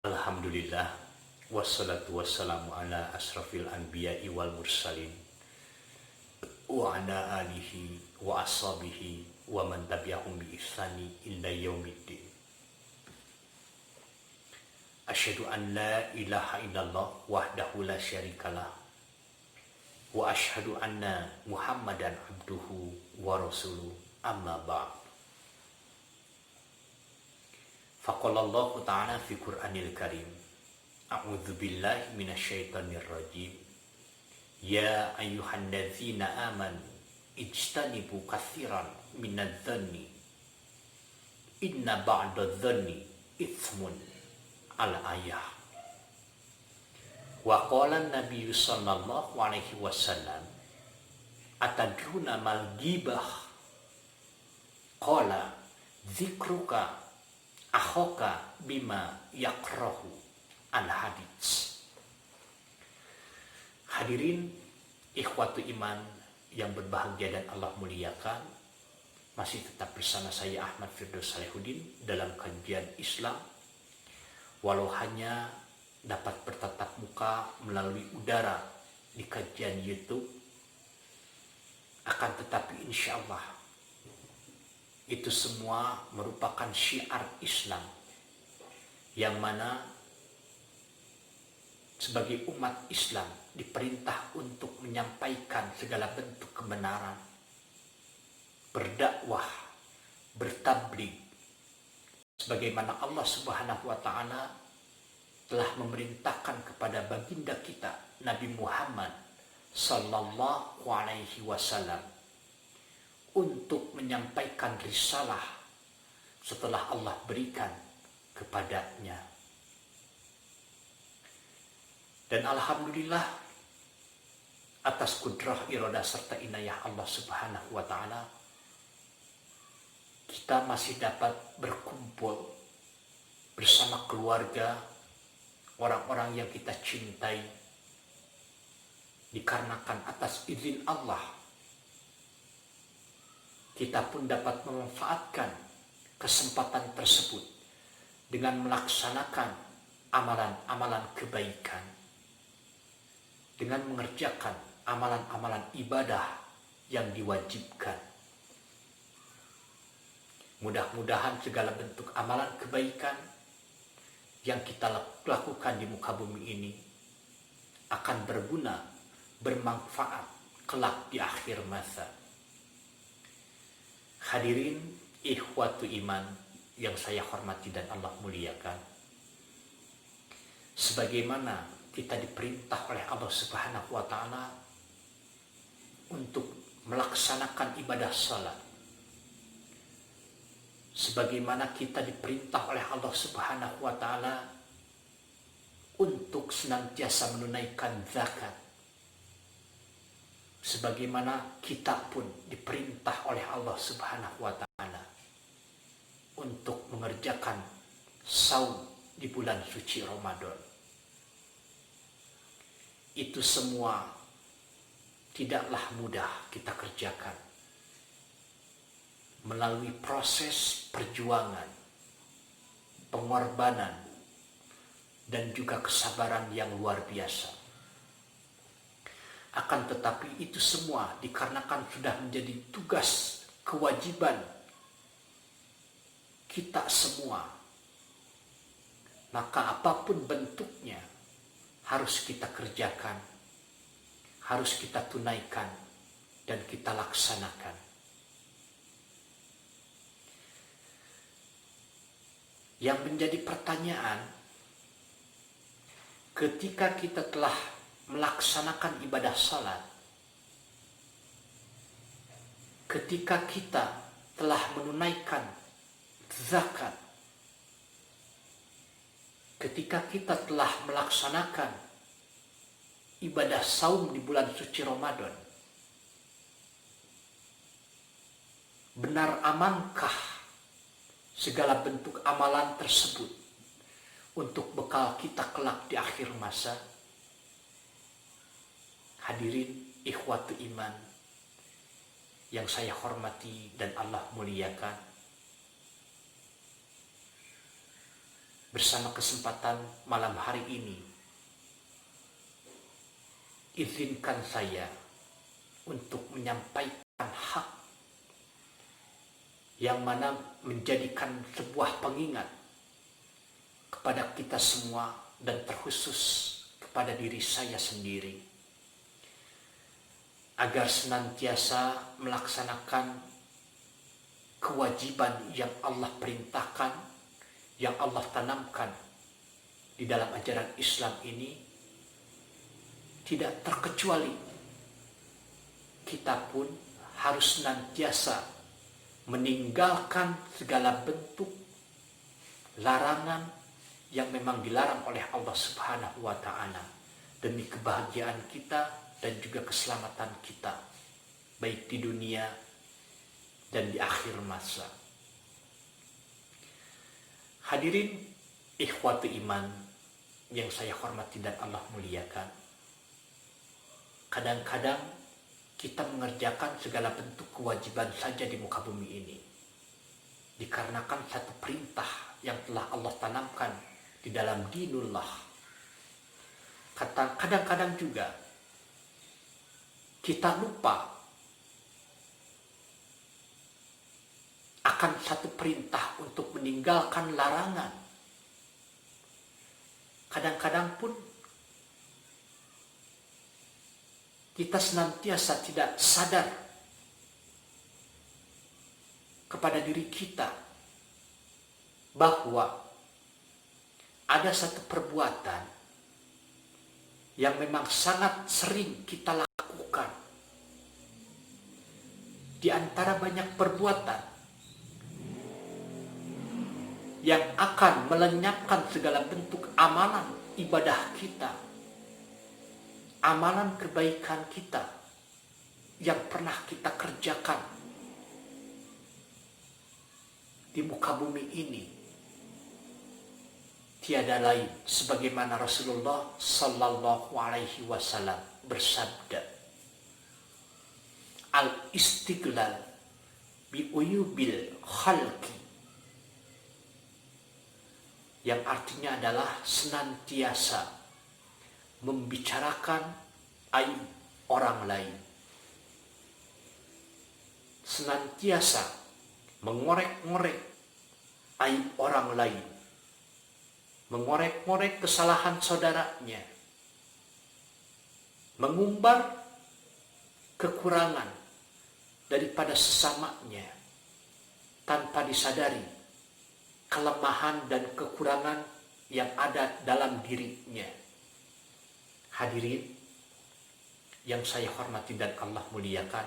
Alhamdulillah, wassalatu wassalamu ala asrafil anbiya'i wal mursalin wa ala alihi wa ashabihi wa man tabi'ahum bi ihsani ila yaumiddin. Asyhadu an la ilaha illallah wahdahu la syarikalah wa asyhadu anna Muhammadan abduhu wa rasuluh, amma ba'd. Faqalallahu ta'ala fi Qur'anil Karim, a'udzu billahi minasyaitonir rajim. Ya ayyuhan ladzina amanu ijtanibu katsiran minadz-dzanni inna ba'dadz-dzanni itsmun al-ayah. Wa qala an-nabiy sallallahu alaihi wasallam, atadruna mal ghibah? Qala dzikruka akhoka bima yakrahu al-hadits. Hadirin ikhwatu iman yang berbahagia dan Allah muliakan, masih tetap bersama saya Ahmad Firdaus Salihuddin dalam kajian Islam, walau hanya dapat bertatap muka melalui udara di kajian YouTube, akan tetapi insya Allah itu semua merupakan syiar Islam yang mana sebagai umat Islam diperintah untuk menyampaikan segala bentuk kebenaran, berdakwah, bertabligh, sebagaimana Allah Subhanahu wa taala telah memerintahkan kepada baginda kita Nabi Muhammad sallallahu alaihi wasallam untuk menyampaikan risalah setelah Allah berikan kepadanya. Dan alhamdulillah atas kudrah iradah serta inayah Allah Subhanahu wa taala, kita masih dapat berkumpul bersama keluarga, orang-orang yang kita cintai, dikarenakan atas izin Allah kita pun dapat memanfaatkan kesempatan tersebut dengan melaksanakan amalan-amalan kebaikan, dengan mengerjakan amalan-amalan ibadah yang diwajibkan. Mudah-mudahan segala bentuk amalan kebaikan yang kita lakukan di muka bumi ini akan berguna, bermanfaat kelak di akhir masa. Hadirin ikhwatu iman yang saya hormati dan Allah muliakan, sebagaimana kita diperintah oleh Allah Subhanahu wa taala untuk melaksanakan ibadah salat, sebagaimana kita diperintah oleh Allah Subhanahu wa taala untuk senantiasa menunaikan zakat, sebagaimana kita pun diperintah oleh Allah Subhanahu wa taala untuk mengerjakan saum di bulan suci Ramadan. Itu semua tidaklah mudah kita kerjakan melalui proses perjuangan, pengorbanan, dan juga kesabaran yang luar biasa. Akan tetapi itu semua dikarenakan sudah menjadi tugas, kewajiban kita semua, maka apapun bentuknya harus kita kerjakan, harus kita tunaikan, dan kita laksanakan. Yang menjadi pertanyaan, ketika kita telah melaksanakan ibadah salat, ketika kita telah menunaikan zakat, ketika kita telah melaksanakan ibadah saum di bulan suci Ramadan, benar amankah segala bentuk amalan tersebut untuk bekal kita kelak di akhir masa? Hadirin ikhwatu iman yang saya hormati dan Allah muliakan, bersama kesempatan malam hari ini, izinkan saya untuk menyampaikan hak yang mana menjadikan sebuah pengingat kepada kita semua dan terkhusus kepada diri saya sendiri, agar senantiasa melaksanakan kewajiban yang Allah perintahkan, yang Allah tanamkan di dalam ajaran Islam ini, tidak terkecuali kita pun harus senantiasa meninggalkan segala bentuk larangan yang memang dilarang oleh Allah Subhanahu wa Ta'ala demi kebahagiaan kita dan juga keselamatan kita, baik di dunia dan di akhir masa. Hadirin ikhwatu iman yang saya hormati dan Allah muliakan, kadang-kadang kita mengerjakan segala bentuk kewajiban saja di muka bumi ini dikarenakan satu perintah yang telah Allah tanamkan di dalam dinullah. Kadang-kadang juga kita lupa akan satu perintah untuk meninggalkan larangan. Kadang-kadang pun kita senantiasa tidak sadar kepada diri kita bahwa ada satu perbuatan yang memang sangat sering kita lakukan di antara banyak perbuatan yang akan melenyapkan segala bentuk amalan ibadah kita, amalan kebaikan kita yang pernah kita kerjakan di muka bumi ini. Tiada lain sebagaimana Rasulullah Sallallahu Alaihi Wasallam bersabda, al-istiqlal bi uyubil khalqi, yang artinya adalah senantiasa membicarakan aib orang lain, senantiasa mengorek-ngorek aib orang lain, mengorek-ngorek kesalahan saudaranya, mengumbar kekurangan daripada sesamanya tanpa disadari kelemahan dan kekurangan yang ada dalam dirinya. Hadirin yang saya hormati dan Allah muliakan,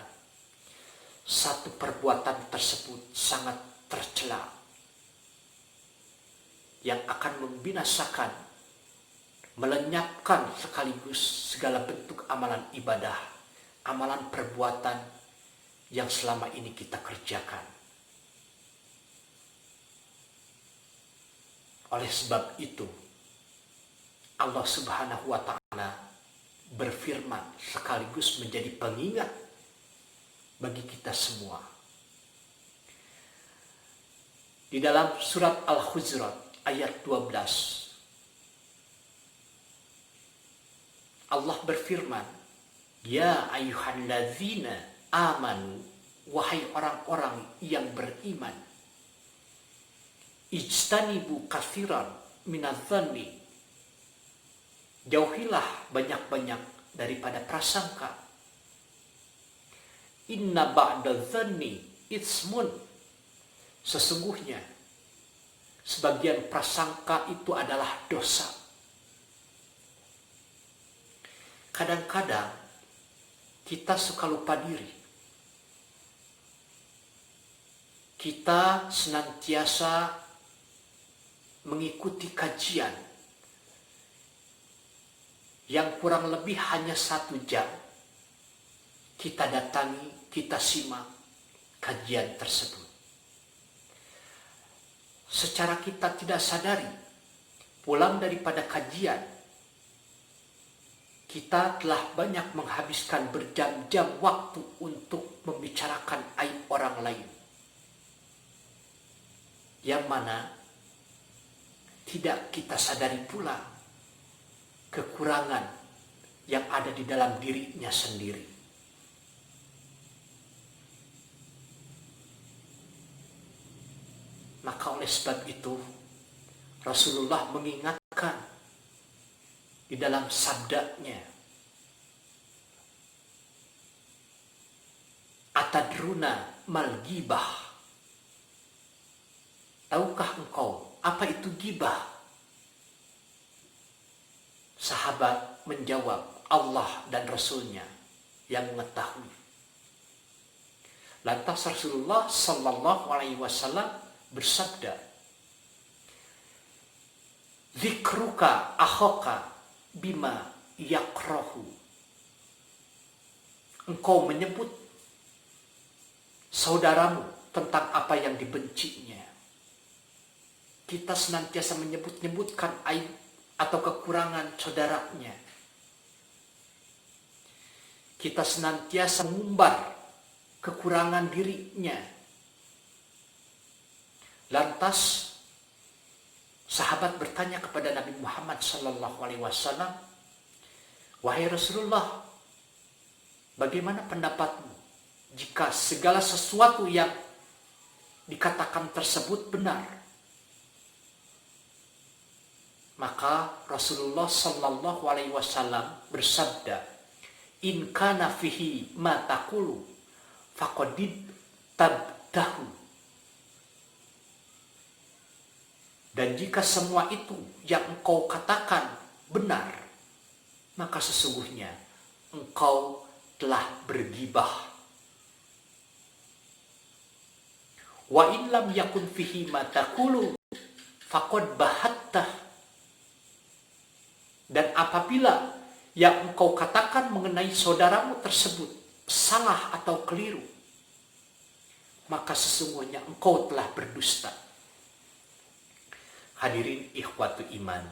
satu perbuatan tersebut sangat tercela yang akan membinasakan, melenyapkan sekaligus segala bentuk amalan ibadah, amalan perbuatan yang selama ini kita kerjakan. Oleh sebab itu, Allah Subhanahu wa Ta'ala berfirman sekaligus menjadi pengingat bagi kita semua. Di dalam surat Al-Hujurat ayat 12, Allah berfirman, ya ayyuhalladzina amanu, wahai orang-orang yang beriman, ijtanibu katsiran minadz-dzanni, jauhilah banyak-banyak daripada prasangka. Inna ba'dadz-dzanni itsmun, sesungguhnya sebagian prasangka itu adalah dosa. Kadang-kadang kita suka lupa diri. Kita senantiasa mengikuti kajian yang kurang lebih hanya 1 jam. Kita datangi, kita simak kajian tersebut. Secara kita tidak sadari, pulang daripada kajian, kita telah banyak menghabiskan berjam-jam waktu untuk membicarakan aib orang lain, yang mana tidak kita sadari pula kekurangan yang ada di dalam dirinya sendiri. Maka oleh sebab itu Rasulullah mengingatkan di dalam sabdanya, atadruna mal ghibah? Tahukah engkau apa itu ghibah? Sahabat menjawab, Allah dan Rasulnya yang mengetahui. Lantas Rasulullah Sallallahu Alaihi Wasallam bersabda, zikruka akhaka bima yakrahu. Engkau menyebut saudaramu tentang apa yang dibencinya. Kita senantiasa menyebut-nyebutkan aib atau kekurangan saudaranya. Kita senantiasa mengumbar kekurangan dirinya. Lantas sahabat bertanya kepada Nabi Muhammad Sallallahu Alaihi Wasallam, wahai Rasulullah, bagaimana pendapatmu jika segala sesuatu yang dikatakan tersebut benar? Maka Rasulullah Sallallahu Alaihi Wasallam bersabda, in kana fihi ma taqulu faqadid tabtahu. Dan jika semua itu yang engkau katakan benar, maka sesungguhnya engkau telah bergibah. Wa in lam yakun fihi ma taqulu faqad bahattah. Dan apabila yang engkau katakan mengenai saudaramu tersebut salah atau keliru, maka sesungguhnya engkau telah berdusta. Hadirin ikhwatu iman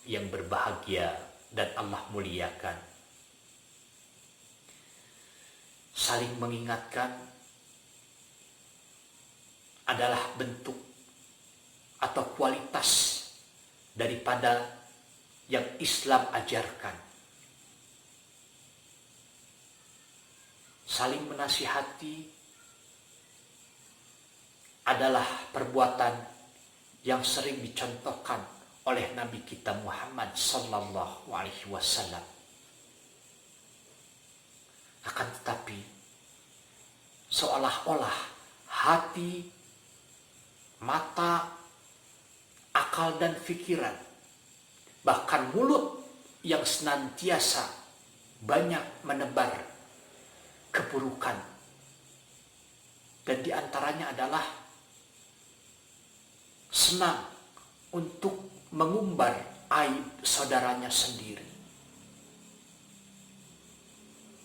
yang berbahagia dan Allah muliakan, saling mengingatkan adalah bentuk atau kualitas daripada yang Islam ajarkan. Saling menasihati adalah perbuatan yang sering dicontohkan oleh Nabi kita Muhammad Sallallahu Alaihi Wasallam. Akan tetapi seolah-olah hati, mata, akal dan pikiran, bahkan mulut yang senantiasa banyak menebar keburukan, dan diantaranya adalah senang untuk mengumbar aib saudaranya sendiri.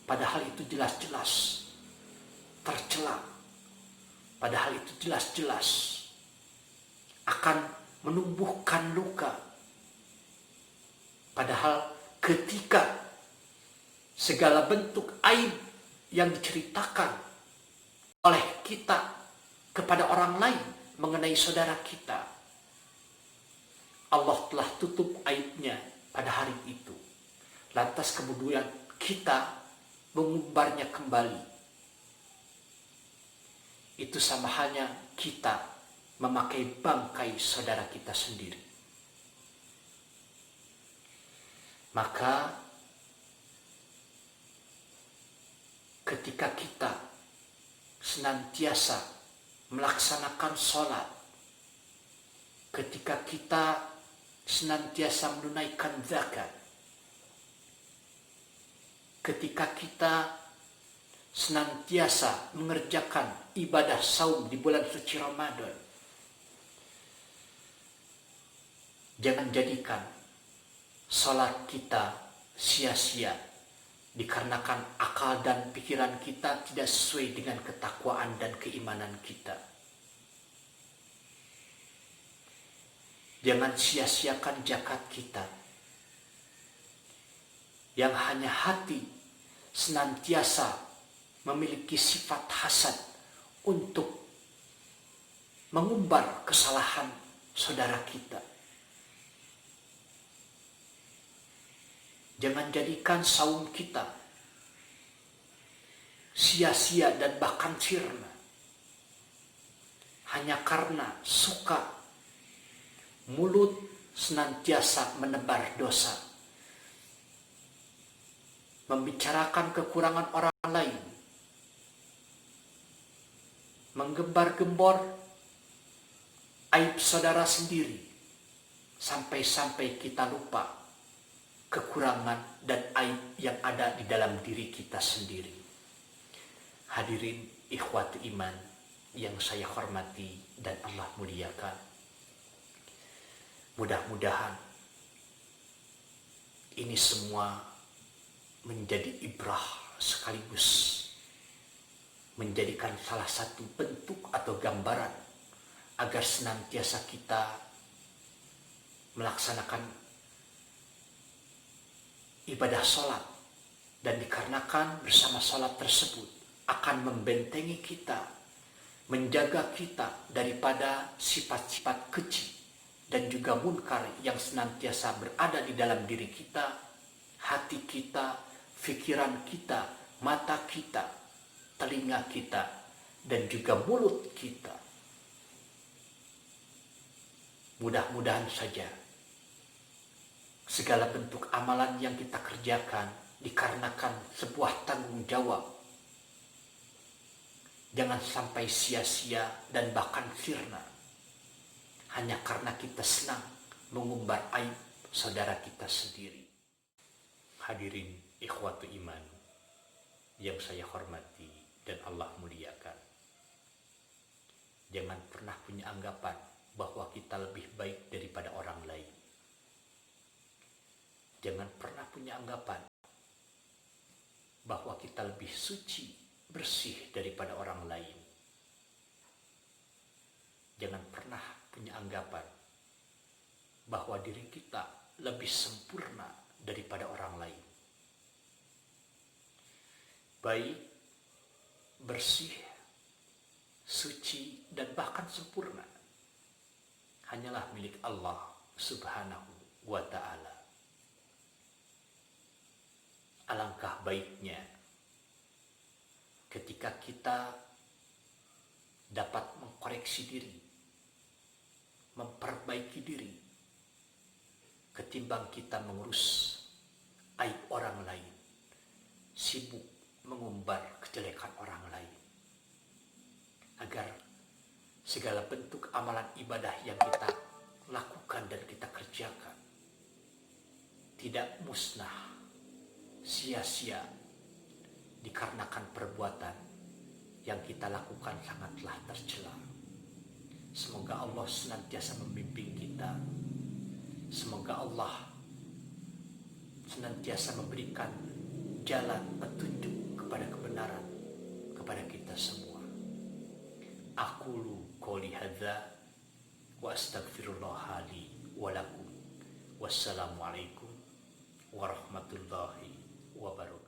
Padahal itu jelas-jelas tercela. Padahal itu jelas-jelas akan menumbuhkan luka. Padahal ketika segala bentuk aib yang diceritakan oleh kita kepada orang lain mengenai saudara kita, Allah telah tutup aibnya pada hari itu. Lantas kemudian kita mengumbarnya kembali. Itu sama halnya kita memakai bangkai saudara kita sendiri. Maka ketika kita senantiasa melaksanakan sholat, ketika kita senantiasa menunaikan zakat, ketika kita senantiasa mengerjakan ibadah saum di bulan suci Ramadan, jangan jadikan sholat kita sia-sia dikarenakan akal dan pikiran kita tidak sesuai dengan ketakwaan dan keimanan kita. Jangan sia-siakan zakat kita yang hanya hati senantiasa memiliki sifat hasad untuk mengumbar kesalahan saudara kita. Jangan jadikan saum kita sia-sia dan bahkan sirna hanya karena suka mulut senantiasa menebar dosa, membicarakan kekurangan orang lain, menggembar-gembor aib saudara sendiri, sampai-sampai kita lupa kekurangan dan aib yang ada di dalam diri kita sendiri. Hadirin ikhwati iman yang saya hormati dan Allah muliakan, mudah-mudahan ini semua menjadi ibrah sekaligus menjadikan salah satu bentuk atau gambaran agar senantiasa kita melaksanakan ibadah sholat, dan dikarenakan bersama sholat tersebut akan membentengi kita, menjaga kita daripada sifat-sifat keji dan juga munkar yang senantiasa berada di dalam diri kita, hati kita, pikiran kita, mata kita, telinga kita, dan juga mulut kita. Mudah-mudahan saja segala bentuk amalan yang kita kerjakan dikarenakan sebuah tanggung jawab, jangan sampai sia-sia dan bahkan sirna hanya karena kita senang mengumbar aib saudara kita sendiri. Hadirin ikhwatu iman yang saya hormati dan Allah muliakan, jangan pernah punya anggapan bahwa kita lebih baik daripada orang lain. Jangan pernah punya anggapan bahwa kita lebih suci, bersih daripada orang lain. Jangan pernah punya anggapan bahwa diri kita lebih sempurna daripada orang lain. Baik, bersih, suci, dan bahkan sempurna hanyalah milik Allah Subhanahu wa Ta'ala. Alangkah baiknya ketika kita dapat mengkoreksi diri, memperbaiki diri, ketimbang kita mengurus aib orang lain, sibuk mengumbar kejelekan orang lain, agar segala bentuk amalan ibadah yang kita lakukan dan kita kerjakan tidak musnah, sia-sia, dikarenakan perbuatan yang kita lakukan sangatlah tercela. Semoga Allah senantiasa membimbing kita. Semoga Allah senantiasa memberikan jalan petunjuk kepada kebenaran kepada kita semua. Aqulu qouli hadza wa astaghfirullah li wa lakum. Wassalamualaikum warahmatullahi wabarakatuh.